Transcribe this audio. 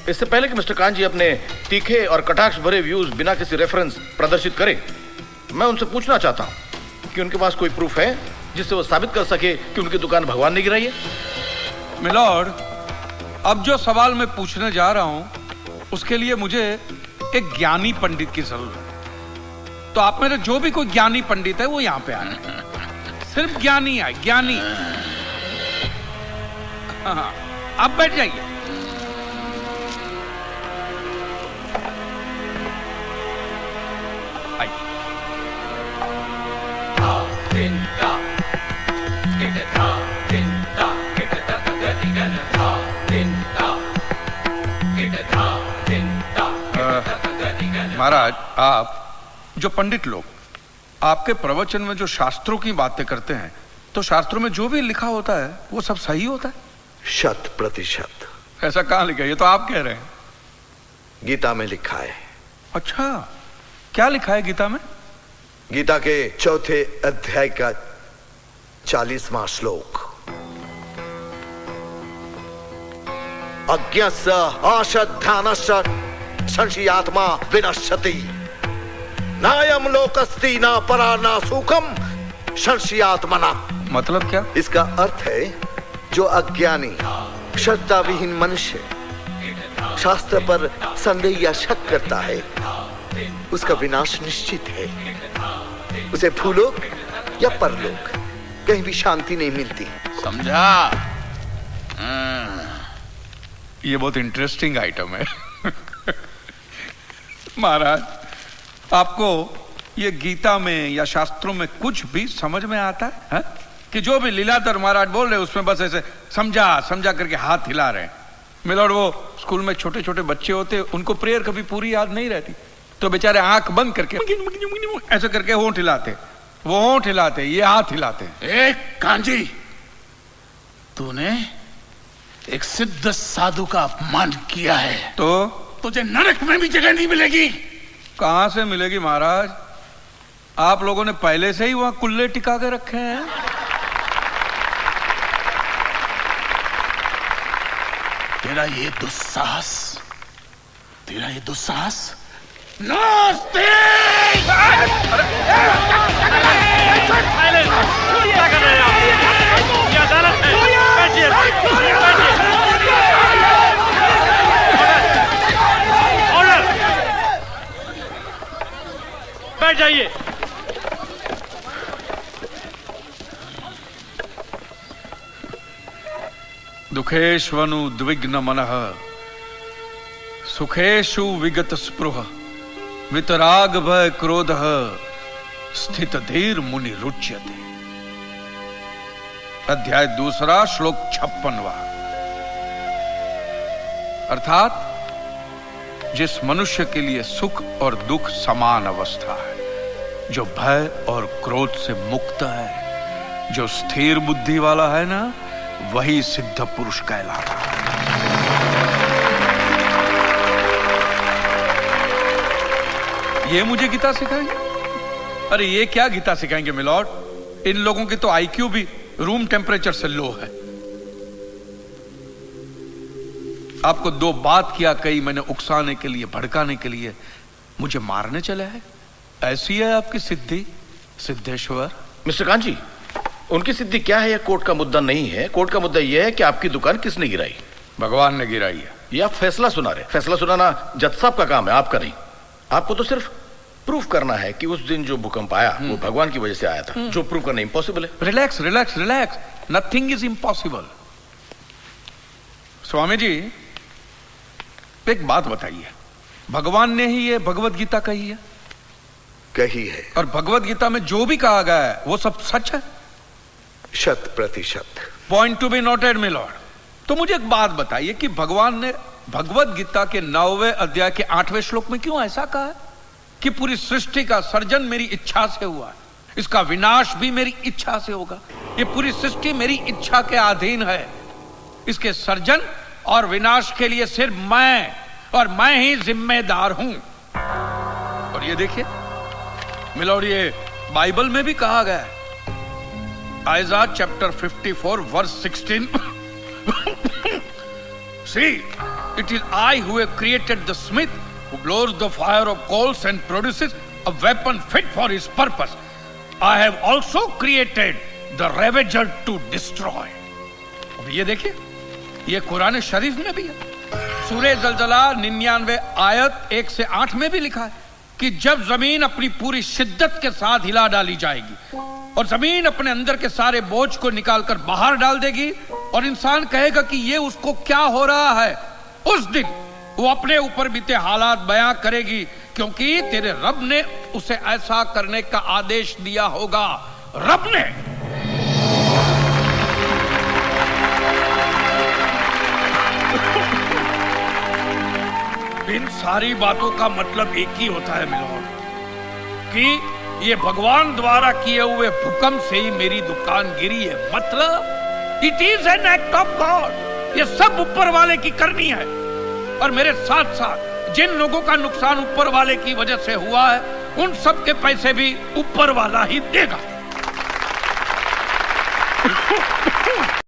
इससे पहले कि मिस्टर कांत जी अपने तीखे और कटाक्ष भरे व्यूज बिना किसी रेफरेंस प्रदर्शित करें, मैं उनसे पूछना चाहता हूं कि उनके पास कोई प्रूफ है जिससे वो साबित कर सके कि उनकी दुकान भगवान ने गिराई है। मिलॉर्ड, अब जो सवाल मैं पूछने जा रहा हूं उसके लिए मुझे एक ज्ञानी पंडित की जरूरत है। तो आप मेरे जो भी कोई ज्ञानी पंडित है वो यहां पे आए। सिर्फ ज्ञानी है, ज्ञानी। हाँ, आप बैठ जाइए। महाराज, आप जो पंडित लोग आपके प्रवचन में जो शास्त्रों की बातें करते हैं, तो शास्त्रों में जो भी लिखा होता है वो सब सही होता है? 100%। ऐसा कहां लिखा है? ये तो आप कह रहे हैं। गीता में लिखा है। अच्छा, क्या लिखा है गीता में? गीता के 4थे अध्याय का 40वां श्लोक। अज्ञस्य अश्रद्धानस्य संशयात्मा विनश्यति, नायम लोकस्ति न परा न सुखम संशयात्मना। मतलब क्या? इसका अर्थ है जो अज्ञानी श्रद्धा विहीन मनुष्य शास्त्र पर संदेह या शक करता है उसका विनाश निश्चित है। उसे भूलोक या परलोक कहीं भी शांति नहीं मिलती। समझा? ये बहुत इंटरेस्टिंग आइटम है। महाराज, आपको ये गीता में या शास्त्रों में कुछ भी समझ में आता है? कि जो भी लीलाधर महाराज बोल रहे उसमें बस ऐसे समझा समझा करके हाथ हिला रहे हैं। मिलॉर्ड, वो स्कूल में छोटे छोटे बच्चे होते, उनको प्रेयर कभी पूरी याद नहीं रहती, तो बेचारे आंख बंद करके ऐसे करके होंठ हिलाते, वो होंठ हिलाते, ये हाथ हिलाते। एक कांजी, तूने एक सिद्ध साधु का अपमान किया है, तो तुझे नरक में भी जगह नहीं मिलेगी। कहां से मिलेगी महाराज? आप लोगों ने पहले से ही वहां कुल्ले टिका के रखे हैं। तेरा ये दुस्साहस नास्तिक! बैठ जाइए। दुखेष्वनु द्विग्न मनः सुखेषु विगत स्पृह वितराग भय क्रोध स्थित धीर मुनि रुच्यते। अध्याय 2 श्लोक 56वां। अर्थात जिस मनुष्य के लिए सुख और दुख समान अवस्था है, जो भय और क्रोध से मुक्त है, जो स्थिर बुद्धि वाला है ना, वही सिद्ध पुरुष कहलाता है। ये मुझे गीता सिखाएंगे? अरे ये क्या गीता सिखाएंगे मिलॉर्ड, इन लोगों की तो आईक्यू भी रूम टेम्परेचर से लो है। आपको 2 बात किया कही मैंने उकसाने के लिए, भड़काने के लिए, मुझे मारने चले हैं। ऐसी है आपकी सिद्धि सिद्धेश्वर? मिस्टर कांत जी, उनकी सिद्धि क्या है यह कोर्ट का मुद्दा नहीं है। कोर्ट का मुद्दा यह है कि आपकी दुकान किसने गिराई? भगवान ने गिराई है। ये आप फैसला सुना रहे। फैसला सुनाना जज साहब का काम है, आपका नहीं। आपको तो सिर्फ प्रूफ करना है कि उस दिन जो भूकंप आया वो भगवान की वजह से आया था, जो प्रूफ करना इंपॉसिबल है। Relax relax relax, nothing is impossible. Swami ji, एक बात बताइए, भगवान ने ही ये भगवत गीता कही है? कही है। और भगवत गीता में जो भी कहा गया है वो सब सच है? 100%। Point to be noted milord. तो मुझे एक बात बताइए कि भगवान ने भगवत गीता के 9वें अध्याय के 8वें श्लोक में क्यों ऐसा कहा है कि पूरी सृष्टि का सर्जन मेरी इच्छा से हुआ है, इसका विनाश भी मेरी इच्छा से होगा, ये पूरी सृष्टि मेरी इच्छा के अधीन है, इसके सर्जन और विनाश के लिए सिर्फ मैं और मैं ही जिम्मेदार हूं। और ये देखिए मिलॉर्ड, ये बाइबल में भी कहा गया है, Aiza chapter 54 verse 16। See, It is I who have created the smith who blows the fire of coals and produces a weapon fit for his purpose. I have also created the ravager to destroy. अब ये देखिए, ये कुरान शरीफ में भी है। सूरह जलजला 99 आयत 1 से 8 में भी लिखा है कि जब जमीन अपनी पूरी शिद्दत के साथ हिला डाली जाएगी और जमीन अपने अंदर के सारे बोझ को निकालकर बाहर डाल देगी और इंसान कहेगा कि ये उसको क्या हो रहा है, उस दिन वो अपने ऊपर बीते हालात बयां करेगी, क्योंकि तेरे रब ने उसे ऐसा करने का आदेश दिया होगा। रब ने। इन सारी बातों का मतलब एक ही होता है मिलोड, कि ये भगवान द्वारा किए हुए भूकंप से ही मेरी दुकान गिरी है। मतलब it is an act of God. ये सब ऊपर वाले की करनी है, और मेरे साथ साथ जिन लोगों का नुकसान ऊपर वाले की वजह से हुआ है, उन सब के पैसे भी ऊपर वाला ही देगा।